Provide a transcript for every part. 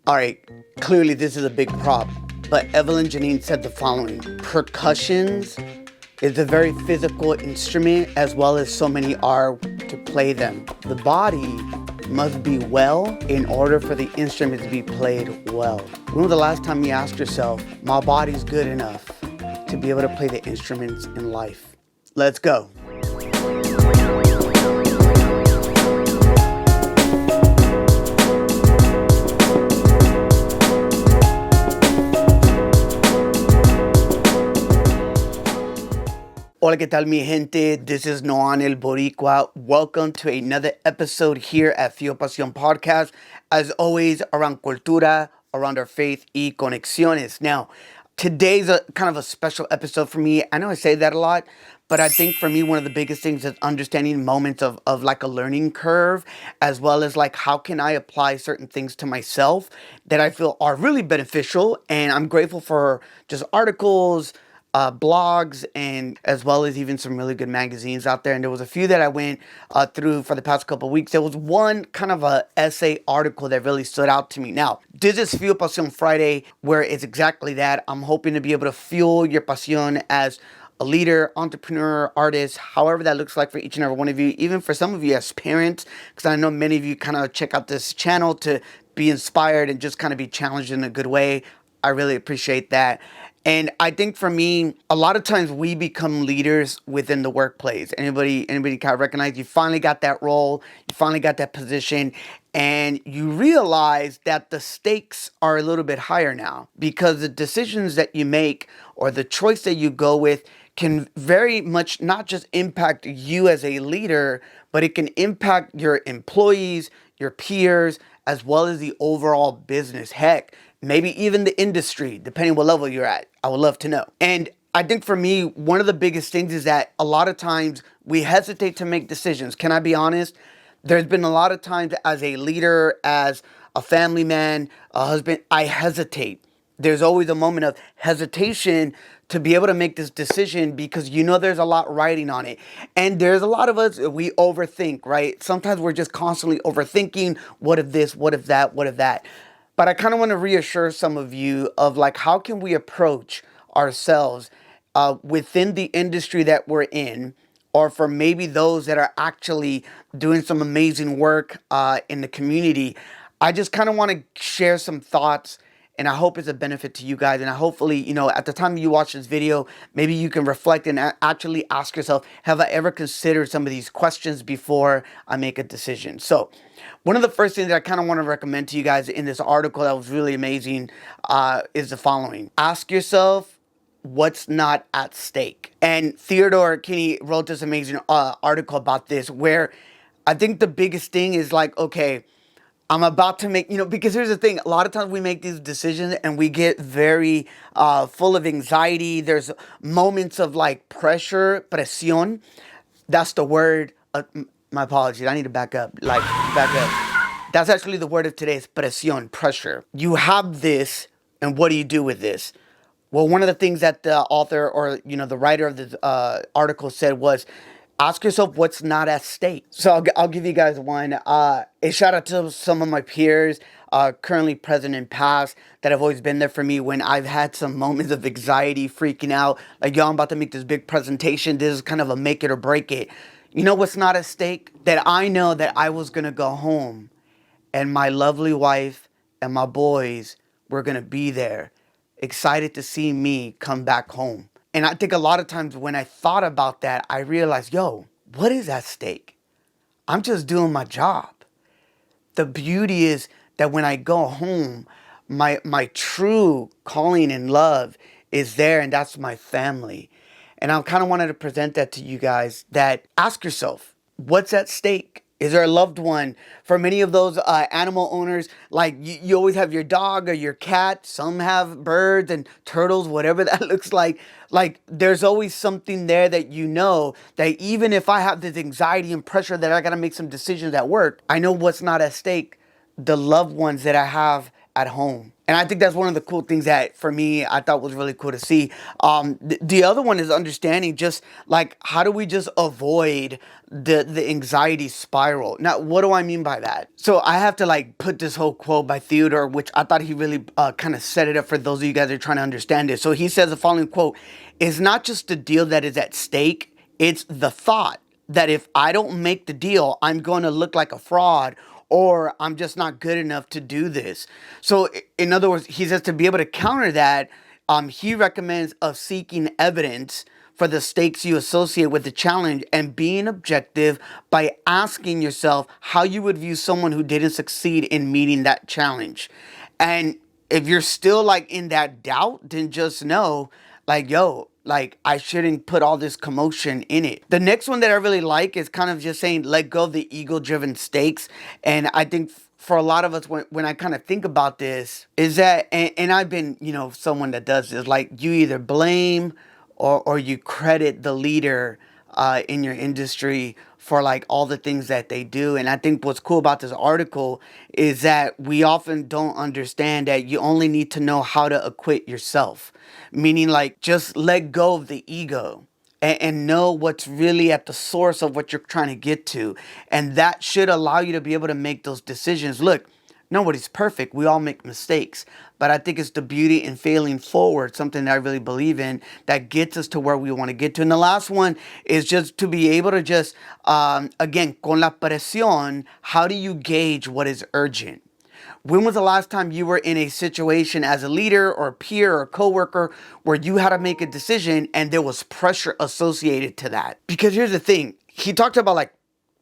All right, clearly this is a big prop, but Evelyn Janine said the following: percussions is a very physical instrument, as well as so many are to play them. The body must be well in order for the instrument to be played well. When was the last time you asked yourself, my body's good enough to be able to play the instruments in life? Let's go. Hola, ¿qué tal, mi gente? This is Noan el Boricua. Welcome to another episode here at Pasión podcast. As always, around cultura, around our faith y conexiones. Now, today's a kind of a special episode for me. I know I say that a lot, but I think for me, one of the biggest things is understanding moments of like a learning curve, as well as like how can I apply certain things to myself that I feel are really beneficial. And I'm grateful for just articles, blogs, and as well as even some really good magazines out there. And there was a few that I went through for the past couple of weeks. There was one kind of a essay article that really stood out to me. Now, this is Fuel Pasión Friday, where it's exactly that. I'm hoping to be able to fuel your pasión as a leader, entrepreneur, artist, however that looks like for each and every one of you, even for some of you as parents, because I know many of you kind of check out this channel to be inspired and just kind of be challenged in a good way. I really appreciate that. And I think for me, a lot of times we become leaders within the workplace. Anybody kind of recognize you finally got that role, you finally got that position, and you realize that the stakes are a little bit higher now, because the decisions that you make or the choice that you go with can very much not just impact you as a leader, but it can impact your employees, your peers, as well as the overall business. Heck, maybe even the industry, depending what level you're at. I would love to know. And I think for me, one of the biggest things is that a lot of times we hesitate to make decisions. Can I be honest? There's been a lot of times as a leader, as a family man, a husband, I hesitate. There's always a moment of hesitation to be able to make this decision because you know there's a lot riding on it. And there's a lot of us, we overthink, right? Sometimes we're just constantly overthinking, what if this, what if that, what if that? But I kind of want to reassure some of you of like, how can we approach ourselves within the industry that we're in, or for maybe those that are actually doing some amazing work in the community. I just kind of want to share some thoughts, and I hope it's a benefit to you guys. And I hopefully, at the time you watch this video, maybe you can reflect and actually ask yourself, have I ever considered some of these questions before I make a decision? So one of the first things that I kind of want to recommend to you guys in this article that was really amazing is the following. Ask yourself, what's not at stake? And Theodore Kinney wrote this amazing article about this, where I think the biggest thing is like, okay, I'm about to make, because here's the thing. A lot of times we make these decisions and we get very full of anxiety. There's moments of like pressure, presión. That's the word. My apologies. I need to back up. Back up. That's actually the word of today is presión, pressure. You have this, and what do you do with this? Well, one of the things that the author or, the writer of the article said was, ask yourself what's not at stake. So I'll give you guys one. A shout out to some of my peers, currently present and past, that have always been there for me when I've had some moments of anxiety, freaking out. Like, yo, I'm about to make this big presentation. This is kind of a make it or break it. You know what's not at stake? That I know that I was going to go home and my lovely wife and my boys were going to be there, excited to see me come back home. And I think a lot of times when I thought about that, I realized, yo, what is at stake? I'm just doing my job. The beauty is that when I go home, my true calling and love is there, and that's my family. And I kind of wanted to present that to you guys, that ask yourself, what's at stake? Is there a loved one? For many of those animal owners, like you always have your dog or your cat. Some have birds and turtles, whatever that looks like. Like there's always something there that that even if I have this anxiety and pressure that I got to make some decisions at work, I know what's not at stake. The loved ones that I have at home. And I think that's one of the cool things that, for me, I thought was really cool to see. The other one is understanding just like, how do we just avoid the anxiety spiral? Now, what do I mean by that? So I have to like put this whole quote by Theodore, which I thought he really kind of set it up for those of you guys that are trying to understand it. So he says the following quote: "It's not just the deal that is at stake, it's the thought that if I don't make the deal, I'm going to look like a fraud, or I'm just not good enough to do this." So in other words, he says to be able to counter that, he recommends of seeking evidence for the stakes you associate with the challenge and being objective by asking yourself how you would view someone who didn't succeed in meeting that challenge. And if you're still like in that doubt, then just know like, yo, like I shouldn't put all this commotion in it. The next one that I really like is kind of just saying, let go of the ego-driven stakes. And I think for a lot of us, when I kind of think about this, is that, and I've been, someone that does this, like you either blame or you credit the leader in your industry for like all the things that they do. And I think what's cool about this article is that we often don't understand that you only need to know how to acquit yourself. Meaning like just let go of the ego and know what's really at the source of what you're trying to get to. And that should allow you to be able to make those decisions. Look, nobody's perfect. We all make mistakes. But I think it's the beauty in failing forward, something that I really believe in, that gets us to where we want to get to. And the last one is just to be able to just, again, con la presión, how do you gauge what is urgent? When was the last time you were in a situation as a leader or peer or coworker where you had to make a decision and there was pressure associated to that? Because here's the thing. He talked about like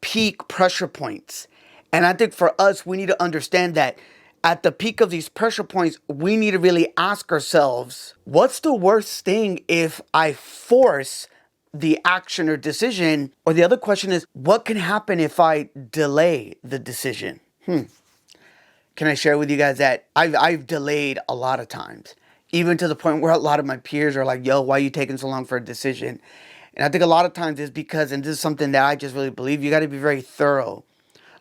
peak pressure points. And I think for us, we need to understand that at the peak of these pressure points, we need to really ask ourselves, what's the worst thing if I force the action or decision? Or the other question is, what can happen if I delay the decision? Can I share with you guys that I've delayed a lot of times, even to the point where a lot of my peers are like, yo, why are you taking so long for a decision? And I think a lot of times it's because, and this is something that I just really believe, you got to be very thorough.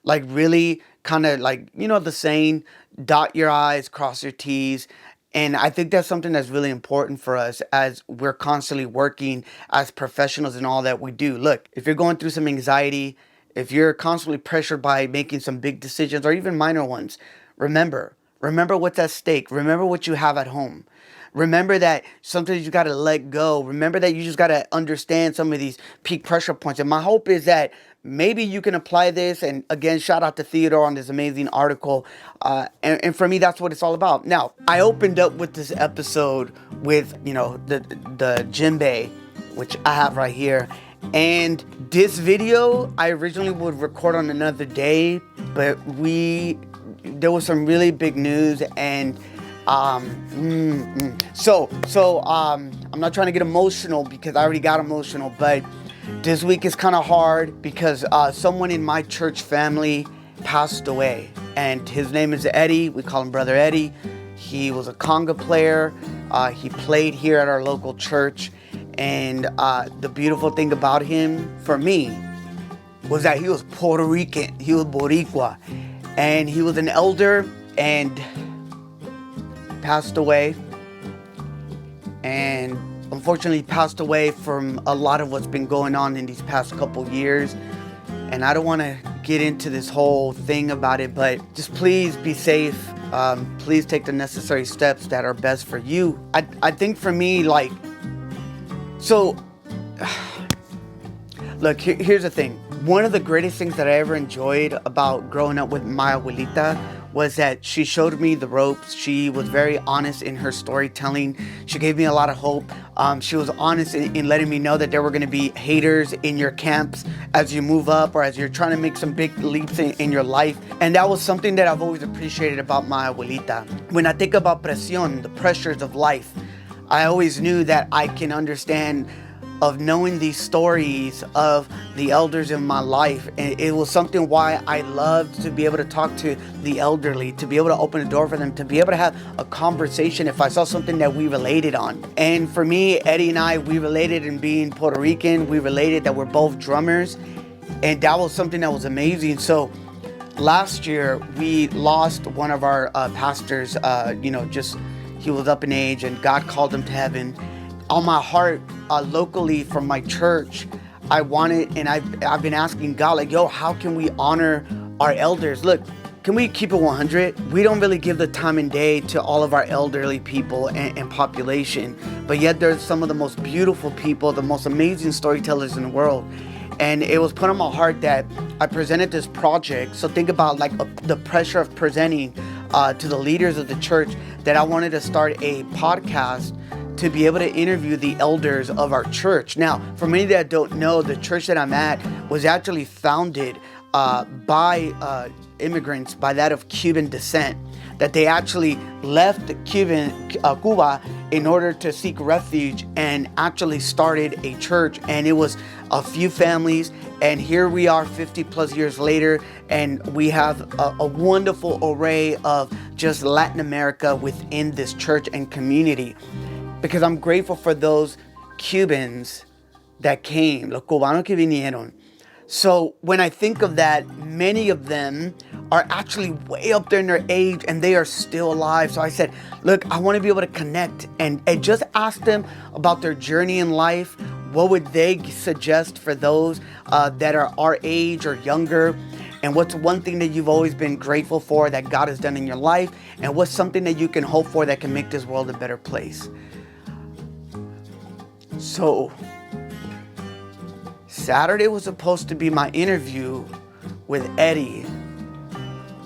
Like really kind of like, the saying, dot your I's, cross your T's. And I think that's something that's really important for us as we're constantly working as professionals in all that we do. Look, if you're going through some anxiety, if you're constantly pressured by making some big decisions or even minor ones, remember what's at stake. Remember what you have at home. Remember that sometimes you got to let go. Remember that you just got to understand some of these peak pressure points. And my hope is that maybe you can apply this. And again, shout out to Theodore on this amazing article. And for me, that's what it's all about. Now, I opened up with this episode with, the djembe, which I have right here. And this video, I originally would record on another day, but there was some really big news, and so I'm not trying to get emotional because I already got emotional, but this week is kind of hard because someone in my church family passed away, and his name is Eddie. We call him Brother Eddie. He was a conga player. He played here at our local church, and the beautiful thing about him for me was that he was Puerto Rican. He was Boricua, and he was an elder and passed away, and unfortunately passed away from a lot of what's been going on in these past couple years. And I don't want to get into this whole thing about it, but just please be safe. Please take the necessary steps that are best for you. I think for me, like, so look, here's the thing. One of the greatest things that I ever enjoyed about growing up with my abuelita was that she showed me the ropes. She was very honest in her storytelling. She gave me a lot of hope. She was honest in letting me know that there were going to be haters in your camps as you move up or as you're trying to make some big leaps in your life. And that was something that I've always appreciated about my abuelita. When I think about presión, the pressures of life, I always knew that I can understand of knowing these stories of the elders in my life. And it was something why I loved to be able to talk to the elderly, to be able to open a door for them, to be able to have a conversation if I saw something that we related on. And for me, Eddie and I, we related in being Puerto Rican. We related that we're both drummers. And that was something that was amazing. So last year we lost one of our pastors. He was up in age, and God called him to heaven. On my heart, locally from my church, I wanted, and I've been asking God, like, yo, how can we honor our elders? Look, can we keep it 100? We don't really give the time and day to all of our elderly people and population, but yet there's some of the most beautiful people, the most amazing storytellers in the world. And it was put on my heart that I presented this project. So think about like the pressure of presenting to the leaders of the church, that I wanted to start a podcast to be able to interview the elders of our church. Now, for many that don't know, the church that I'm at was actually founded by immigrants, by that of Cuban descent, that they actually left Cuba in order to seek refuge and actually started a church. And it was a few families, and here we are 50 plus years later, and we have a wonderful array of just Latin America within this church and community. Because I'm grateful for those Cubans that came, los cubanos que vinieron. So when I think of that, many of them are actually way up there in their age, and they are still alive. So I said, look, I want to be able to connect and just ask them about their journey in life. What would they suggest for those that are our age or younger? And what's one thing that you've always been grateful for that God has done in your life? And what's something that you can hope for that can make this world a better place? So Saturday was supposed to be my interview with Eddie,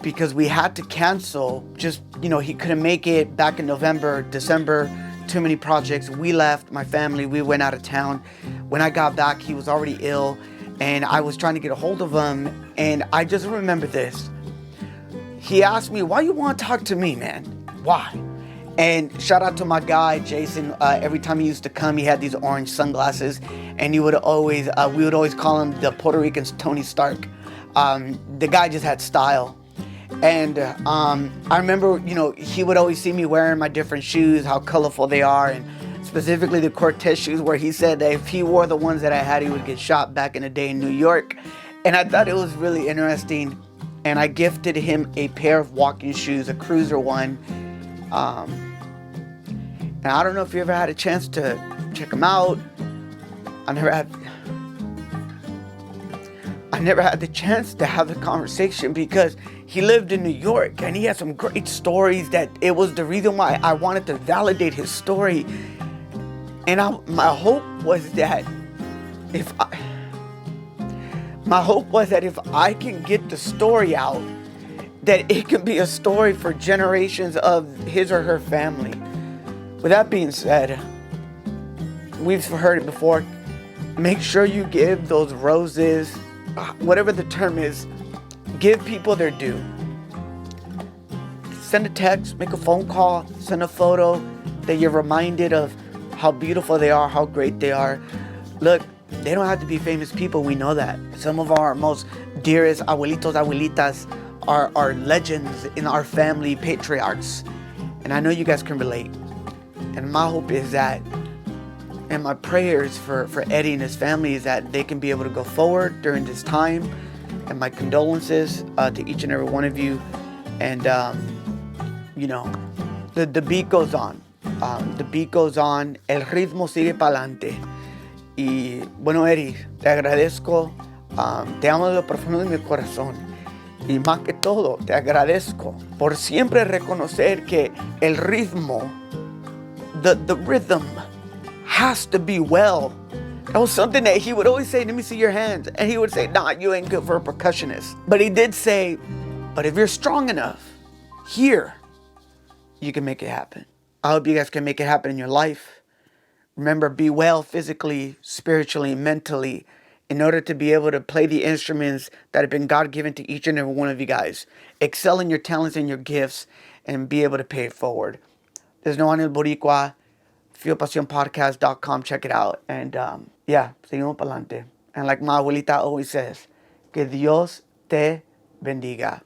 because we had to cancel. He couldn't make it back in November, December, too many projects. We left, my family, we went out of town. When I got back, he was already ill, and I was trying to get a hold of him. And I just remember this. He asked me, why you want to talk to me, man? Why? And shout out to my guy, Jason. Every time he used to come, he had these orange sunglasses, and we would always call him the Puerto Rican's Tony Stark. The guy just had style. And I remember, he would always see me wearing my different shoes, how colorful they are, and specifically the Cortez shoes, where he said that if he wore the ones that I had, he would get shot back in the day in New York. And I thought it was really interesting. And I gifted him a pair of walking shoes, a Cruiser one. And I don't know if you ever had a chance to check them out. I never had the chance to have the conversation, because he lived in New York and he had some great stories that it was the reason why I wanted to validate his story. And my hope was that if I can get the story out, that it can be a story for generations of his or her family. With that being said, we've heard it before. Make sure you give those roses, whatever the term is, give people their due. Send a text, make a phone call, send a photo that you're reminded of how beautiful they are, how great they are. Look, they don't have to be famous people, we know that. Some of our most dearest abuelitos, abuelitas are legends in our family, patriarchs. And I know you guys can relate. And my hope is that, and my prayers for Eddie and his family, is that they can be able to go forward during this time. And my condolences to each and every one of you. And, the beat goes on. The beat goes on. El ritmo sigue pa'lante. Y, bueno, Eddie, te agradezco. Te amo de lo profundo de mi corazón. Y más que todo, te agradezco por siempre reconocer que el ritmo, the rhythm has to be well. That was something that he would always say, let me see your hands. And he would say, nah, you ain't good for a percussionist. But he did say, but if you're strong enough, here, you can make it happen. I hope you guys can make it happen in your life. Remember, be well physically, spiritually, mentally, in order to be able to play the instruments that have been God-given to each and every one of you guys. Excel in your talents and your gifts, and be able to pay it forward. There's no one in Boricua. FeelPasiónPodcast.com. Check it out. And seguimos pa'lante. And like my abuelita always says, que Dios te bendiga.